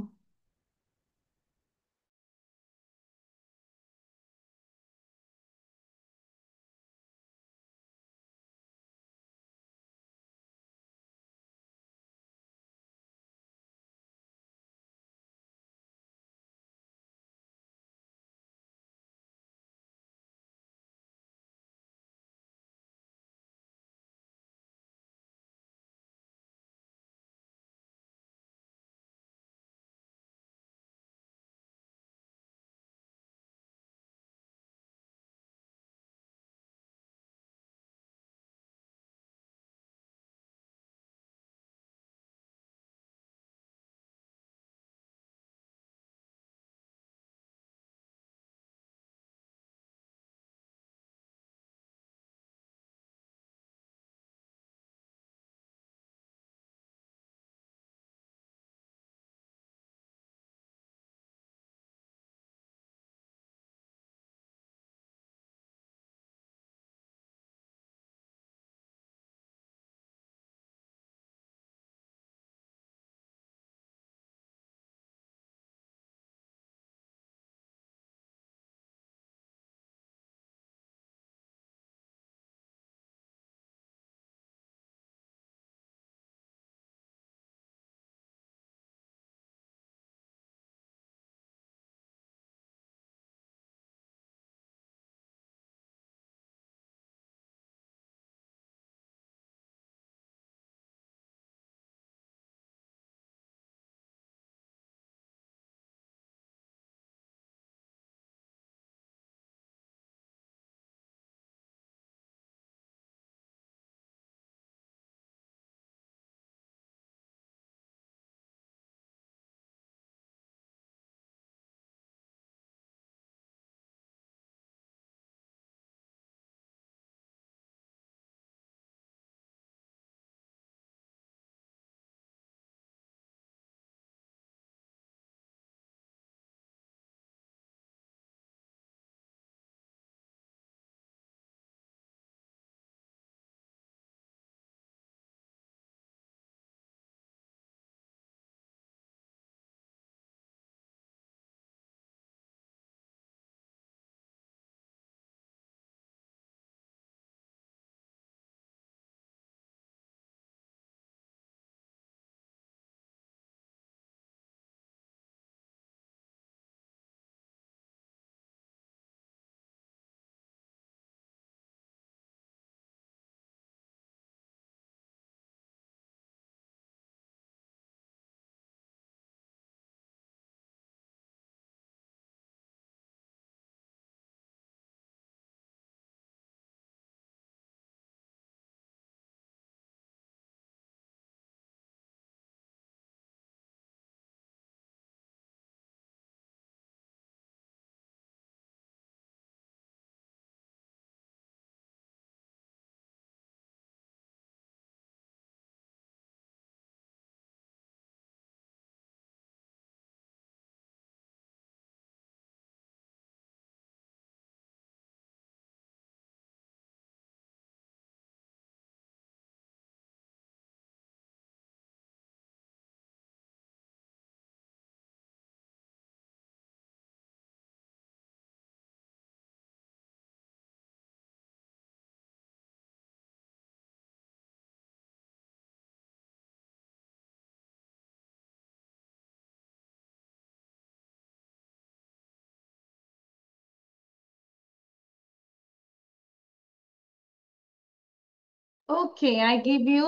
Okay, I give you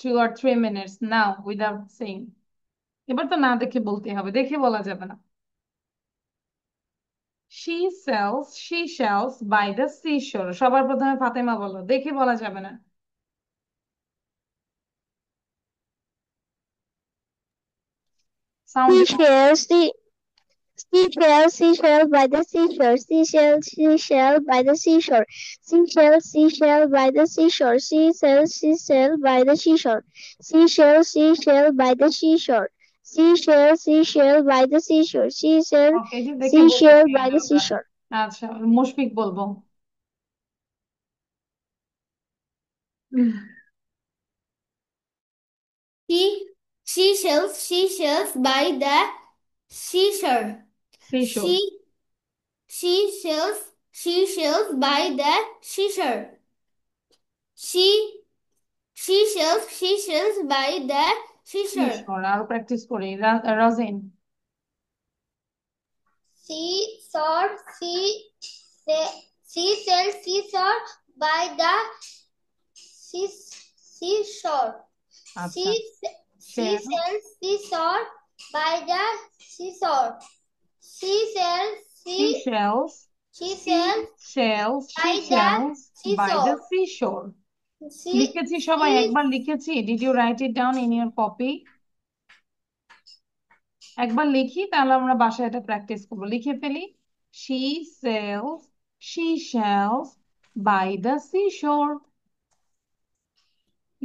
2 or 3 minutes now without saying. এবার তো না দেখে বলতে হবে, দেখে বলা যাবে না। She sells seashells by the seashore. সবার প্রথমে ফাতেমা বলো, দেখে বলা যাবে না। Sound Seashells, seashell by the seashore. Seashell by the seashore. Seashell by the seashore. Seashell by the seashore. Seashell by the seashore. Seashell by the seashore. ওকে, যে দেখে Seashell বলতেছি by the আমরা। seashore. আচ্ছা, মুশফিক বলবো। Seashells by the seashore. Seashore. Seashells by the seashore. Seashells by the seashore. Seashore, আরো practice করি। রজিন। Seashore, seashore by the seashore. আচ্ছা, Seashore by the seashore. Seashells by the seashore. লিখেছি সবাই, একবার লিখেছি। Did you write it down in your copy? একবার লিখি, তাহলে আমরা বাসায় এটা প্র্যাকটিস করবো। লিখে ফেলি। She sells seashells by the seashore.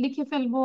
লিখে ফেলবো।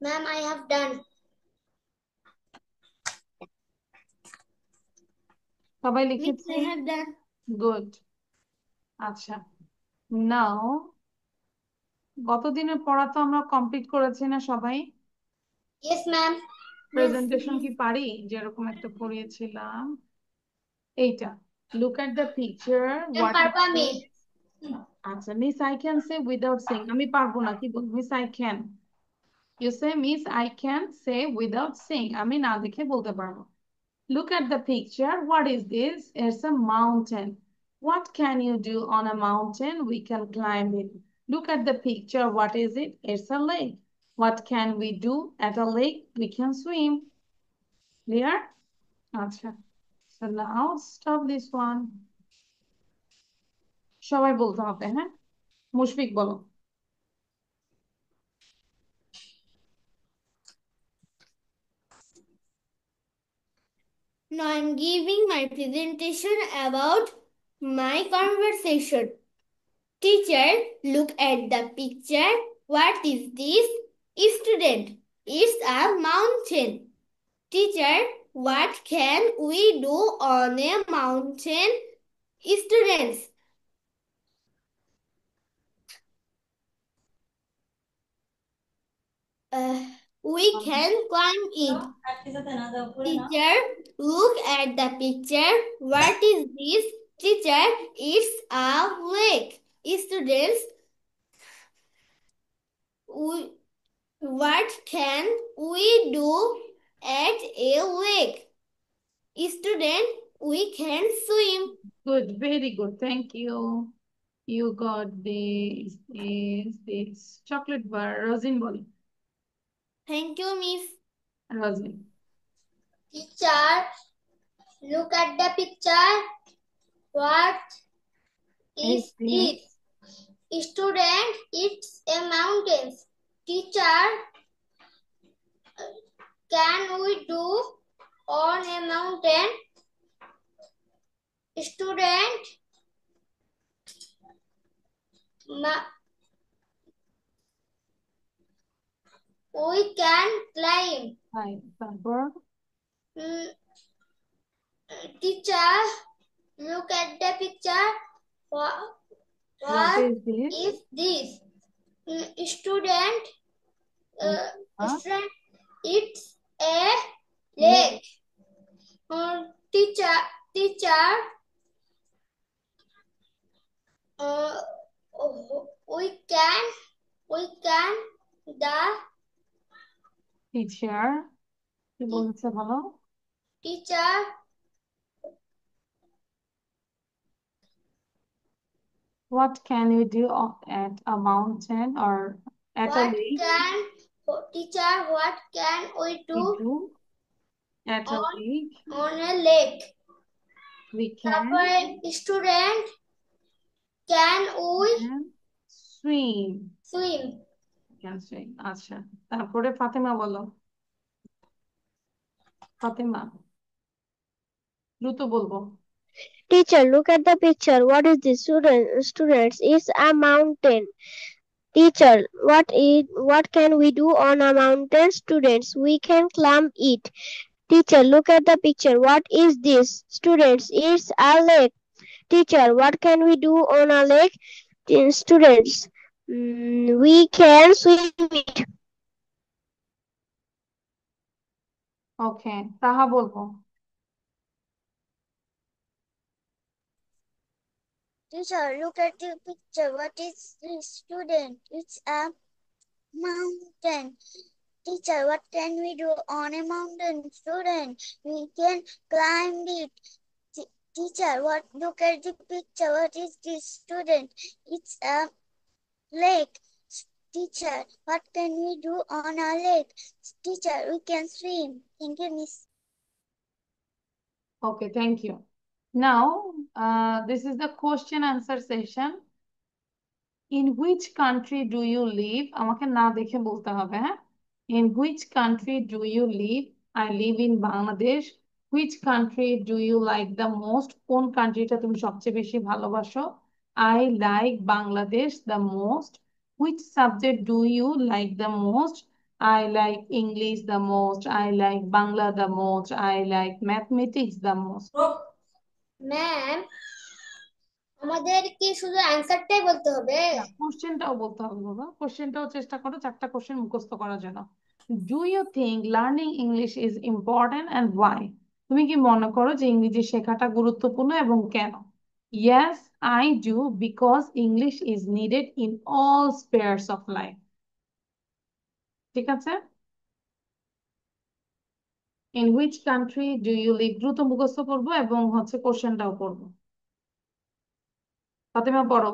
Ma'am, I have done. সবাই Miss, লিখেছি? I have done. গুড। আচ্ছা, নাও গতদিনের পড়া তো আমরা কমপ্লিট করেছি না সবাই? Yes, ma'am. প্রেজেন্টেশন কি পারি? যেরকম একটা পড়িয়েছিলাম এইটা। Look at the picture. What is পারবা আমি? this? আচ্ছা, miss I can say without seeing. আমি পারবো না, কি বলবো? Miss I can. You say miss I can say without seeing. আমি না দেখে বলতে পারবো। Look at the picture. What is this? It's a mountain. What can you do on a mountain? We can climb it. Look at the picture. What is it? It's a lake. What can we do at a lake? We can swim. Clear? Acha. So now stop this one. সবাই বলতে হবে, হ্যাঁ? মুশফিক বলো। Now I'm giving my presentation about my conversation. Teacher, look at the picture. What is this? Student, it's a mountain. Teacher, what can we do on a mountain? Students, we can climb it. Teacher, look at the picture. What is this? Teacher, it's a lake. Students, what can we do at a lake? Student, we can swim. Good, very good. Thank you. You got this chocolate bar. Rosin bol. Thank you, Miss. Rosin. Teacher, look at the picture. What is this? Student, it's a mountain. Teacher, can we do on a mountain? Student, we can climb. তারপর Mm, Teacher, look at the picture. What, what what is this? is this? Student, student, it's a lake. Teacher, teacher, uh, we can the teacher কি বলছে বলো teacher what can you do at a mountain or at a lake teacher what can we we do do at a on lake a lake? we তারপরে student can we swim swim? can swim আচ্ছা তারপরে ফাতেমা বলো ফাতেমা দ্রুত বলবো Teacher, look at the picture. What is this? Students, it's a mountain. Teacher, what can we do on a mountain? Students, we can climb it. Teacher, look at the picture. What is this? Students, it's a lake. Teacher, what can we do on a lake? Students, we can swim it. ওকে তাহা বলবো Teacher, look at the picture. What is this? Student, it's a mountain. Teacher, what can we do on a mountain? Student, we can climb it. Teacher, look at the picture. What is this? Student, it's a lake. Teacher, what can we do on a lake? Teacher, we can swim. Thank you, Miss. Okay, thank you. Now, this is the question answer session. In which country do you live? আমাকে না দেখে বলতে হবে হ্যাঁ In which country do you live? I live in Bangladesh. Which country do you like the most? কোন কান্ট্রিটা তুমি সবচেয়ে বেশি ভালোবাসো? I like Bangladesh the most. Which subject do you like the most? I like English the most. I like Bangla the most. I like mathematics the most. Ma'am আমাদের কি শুধু অ্যানসারটাই বলতে হবে? কোশ্চেনটাও বলতে হবে বাবা কোশ্চেনটাও চেষ্টা করো 4টা কোশ্চেন মুখস্থ করার জন্য do you think learning English is important and why তুমি কি মনে করো যে ইংরেজি শেখাটা গুরুত্বপূর্ণ এবং কেন Yes, I do because English is needed in all spheres of life. ঠিক আছে? In which country do you live? দ্রুত মুখস্থ করবো এবং হচ্ছে কোশ্চেনটাও করবো ফাতেমা পড়ো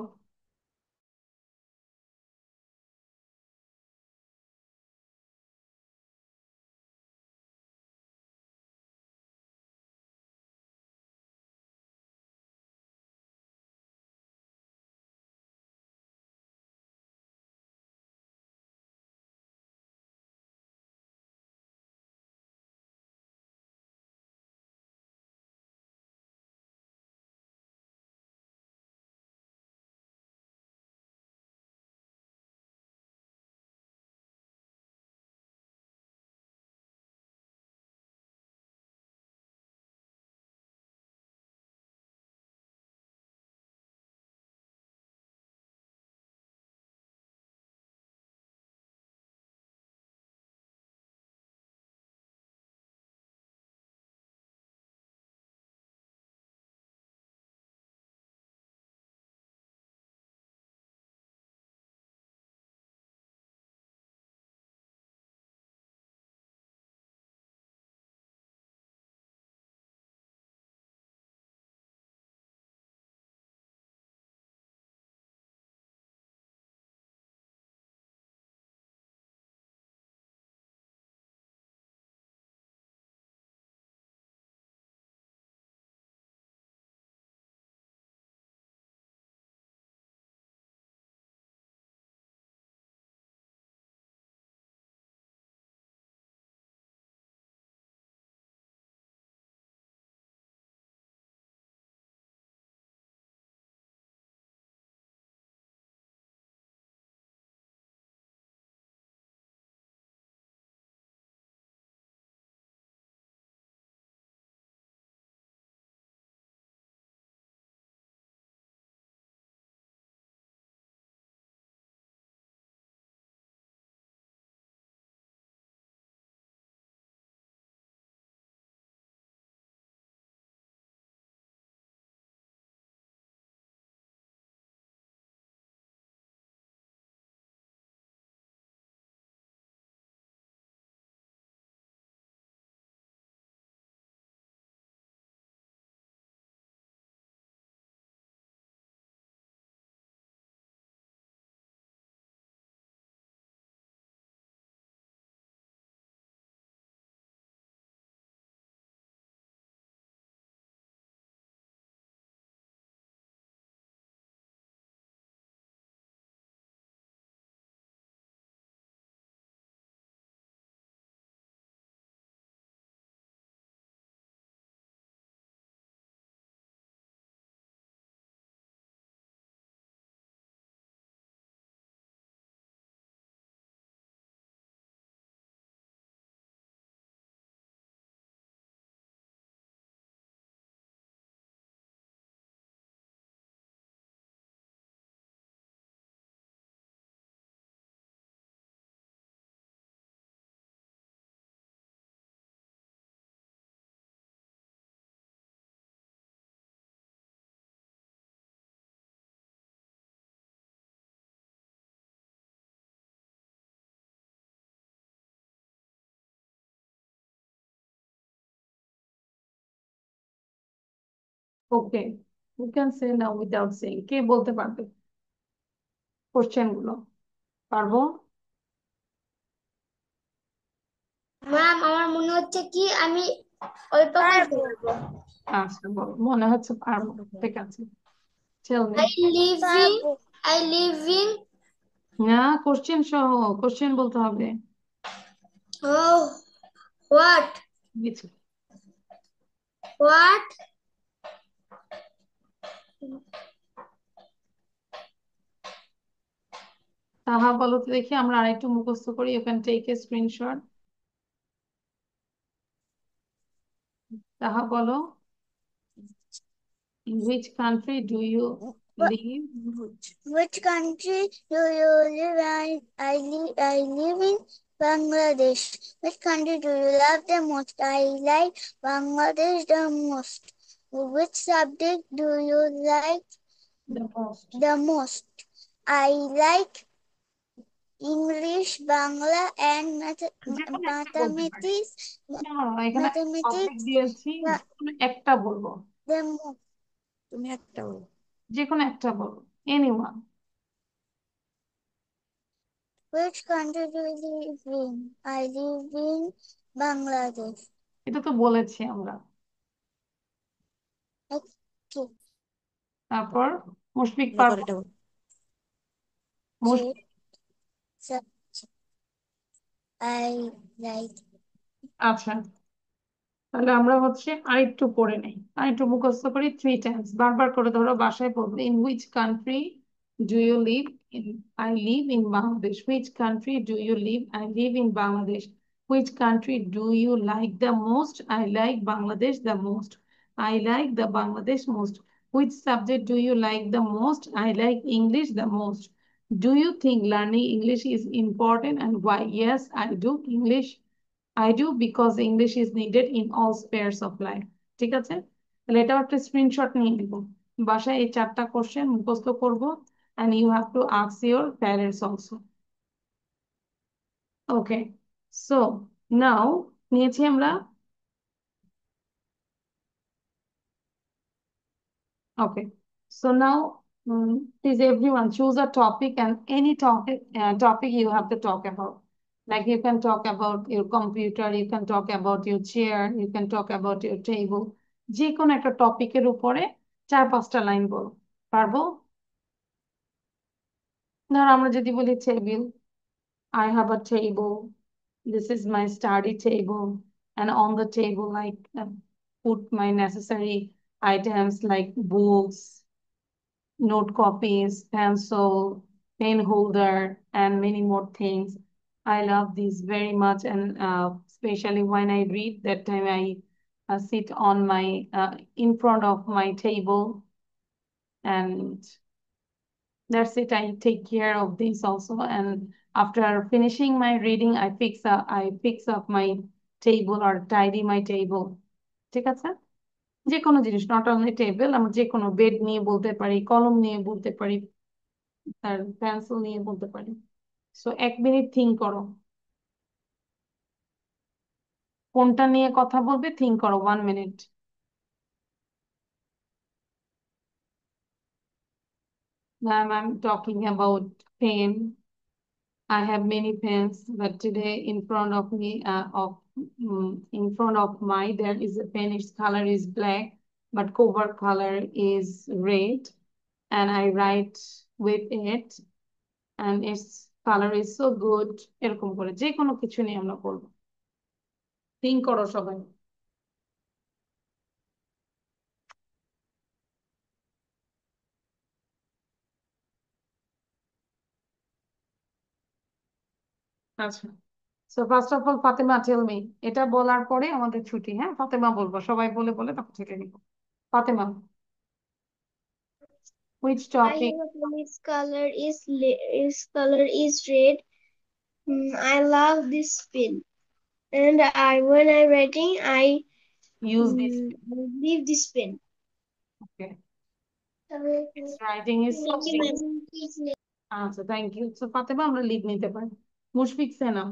okay, you can say now without saying. কে বলতে পারবে কোশ্চেন গুলো? পারবো? ম্যাম আমার মনে হচ্ছে কি আমি অল্প বলতে পারবো। আচ্ছা বলো, মনে হচ্ছে পারবো, ঠিক আছে। Tell me. I live in I live in না, কোশ্চেন সহ, কোশ্চেন বলতে হবে। oh what কিছু what তাহা বলো তো দেখি, আমরা আরেকটু মুখস্থ করি। You can take a screenshot. Taha বলো, in which country do you live? Which country do you live in? I live in Bangladesh. Which country do you love the most? I like Bangladesh the most. Which subject do you like The most. the most? I like English, Bangla, and যে কোনো একটা বলতে পারি। mathematics. না, এখানে topic Mathematics দিয়েছি, যে কোনো একটা বলবো। the most. তুমি একটা বলো। যে কোনো একটা বলো, anyone. Which country do you live in? I live in Bangladesh. এটা তো বলেছি আমরা। Okay. তারপর মুশফিক পারবো? মুশফিক, I like আচ্ছা, তাহলে আমরা হচ্ছে আরেকটু পড়ে নেই, আরেকটু মুখস্থ করি। 3 টাইমস বারবার করে ধরো, বাসায় পড়বে। In which country do you live? In I live in Bangladesh. Which country do you live? I live in Bangladesh. Which country do you like the most? I like Bangladesh the most. I like the Bangladesh most. Which subject do you like the most? I like English the most. Do you think learning English is important and why? Yes, I do. I do because English is needed in all spheres of life. ঠিক আছে, তাহলে এটাও একটা screenshot নিয়ে নিব। বাসায় এই 4টা কোশ্চেন মুখস্থ করব, and you have to ask your parents also. Okay, so now নিয়েছি আমরা। Okay, so now please everyone choose a topic, and any topic you have to talk about. Like you can talk about your computer, you can talk about your chair, you can talk about your table. যে কোনো একটা টপিকের উপরে 4-5টা line বলো। পারবো? ধর আমরা যদি বলি table, I have a table. This is my study table, and on the table put my necessary items like books, note copies, pencil, pen holder, and many more things. I love these very much, and especially when I read, that time I sit on my in front of my table, and that's it. I take care of this also, and after finishing my reading, I fix up my table or tidy my table. ঠিক আছে, যে কোনো জিনিস, not only table, আমরা যে কোনো bed নিয়ে বলতে পারি, কলম নিয়ে বলতে পারি, আর পেন্সিল নিয়ে বলতে পারি। সো 1 মিনিট থিঙ্ক করো, কোনটা নিয়ে কথা বলবে, থিঙ্ক করো 1 minute. I'm talking about pen. I have many pens, but today in front of me, in front of my, there is a pen. Its color is black, but cover color is red, and I write with it, and its color is so good. এরকম করে যে কোনো কিছু নিয়ে আমরা বলবো। Think করো সবাই। আচ্ছা, so first of all Fatema, tell me. এটা বলার পরে আমাদের ছুটি। হ্যাঁ, ফাতেমা বলবো, সবাই বলে বলে তারপর ছুটি নিব। Fatema, which I topic have a pen. Its color is red. I love this pen, and when I'm writing, I use this? leave this pen. Okay, it's writing is so Thank you, good. ma'am. আচ্ছা, thank you. So Fatema, আমরা leave নিতে পারি। মুশফিক সেনা,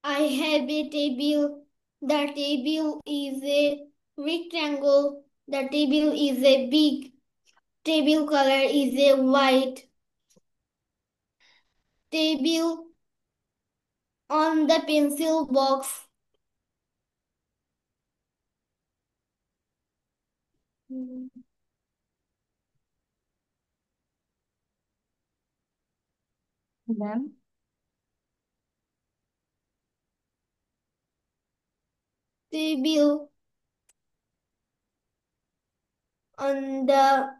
I have a table. The table is a rectangle. The table is a big. Table color is a white. Table on the pencil box. Then Table on the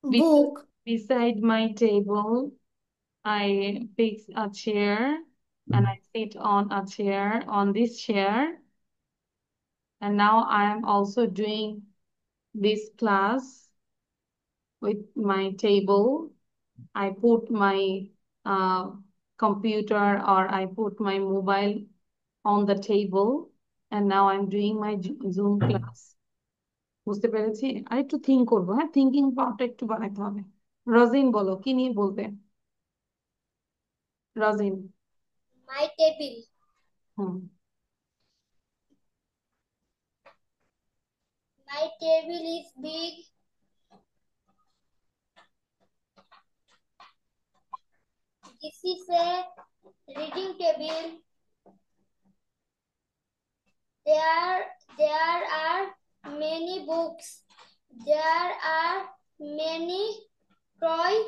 book. beside my table, I fix a chair and I sit on a chair, on this chair. And now I am also doing this class with my table. I put my uh, computer or I put my mobile on the table. And now I'm doing my Zoom class. বুঝতে পেরেছি? আর একটু think করবো, হ্যাঁ, thinking পাওয়ারটা একটু বাড়াইতে হবে। রজিন বলো, কি নিয়ে বলবে? রজিন। My table. Hmm. My table is big. This is a reading table. There are many books. There are many toys.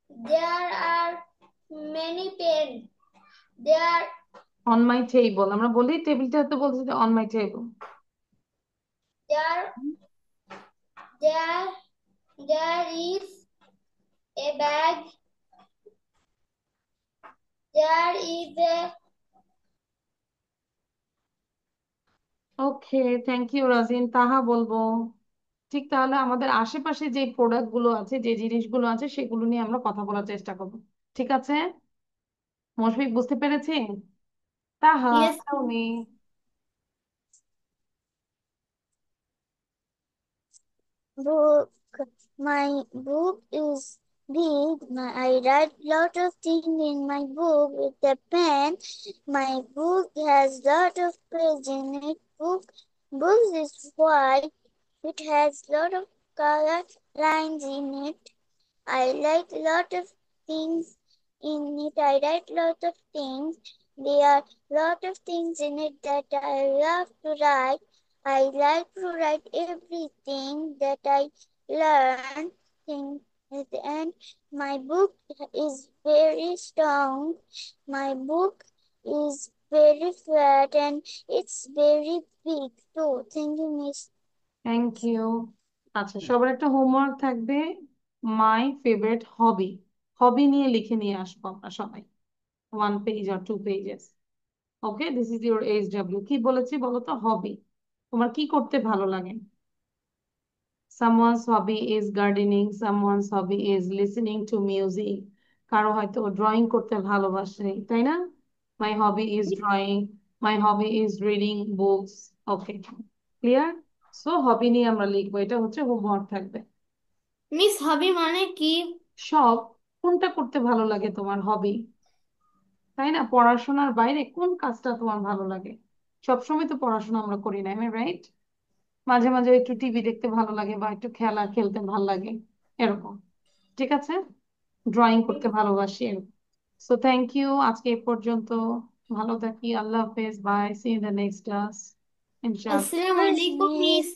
There are many pens. There on my table, আমরা বলি টেবিলটা তো বলছি যে on my table. there is a bag. There is a okay, thank you Razin. Taha বলবো। ঠিক, তাহলে আমাদের আশেপাশে যে প্রোডাক্ট গুলো আছে, যে জিনিসগুলো আছে, সেগুলো নিয়ে আমরা কথা বলার চেষ্টা করবো। ঠিক আছে? মশফিক, বুঝতে পেরেছি? তাহা, Yes. tell me. Book. My book is big. I write lot of things in my book with a pen. My book has lot of pages in it. Book is white. It has lot of color lines in it. I like lot of things in it. I write lot of things. There are lot of things in it that I love to write. I like to write everything that I learn. At the end, my book is very strong. My book is very flat and it's very big too. Thank you, Miss. Thank you. আচ্ছা, সবার একটা homework থাকবে, my favourite hobby. হবি নিয়ে লিখে নিয়ে আসবো আমরা সবাই, 1 পেজ আর 2 pages. Okay, this is your HW। কি বলেছি বলো তো? হবি। তোমার কি করতে ভালো লাগে? someone's hobby is gardening, someone's hobby is listening to music, কারো হয়তো ড্রয়িং করতে ভালোবাসে, তাই না? my hobby is drawing, my hobby is reading books. Okay, clear? So hobby নিয়ে আমরা লিখবো, এটা হচ্ছে হোমওয়ার্ক থাকবে। মিস হবি মানে কি? সব, কোনটা করতে ভালো লাগে তোমার হবি, তাই না? পড়াশোনার বাইরে কোন কাজটা তোমার ভালো লাগে? সবসময় তো পড়াশোনা আমরা করি না, রাইট? মাঝে মাঝে একটু টিভি দেখতে ভালো লাগে বা একটু খেলা খেলতে ভালো লাগে, এরকম। ঠিক আছে? ড্রয়িং করতে ভালোবাসি, এরকম। সো থ্যাংক ইউ, আজকে এই পর্যন্ত। ভালো থাকি, আল্লাহ হাফেজ, bye, see in the next class, ইনশাআল্লাহ। আসসালামু আলাইকুম মিস।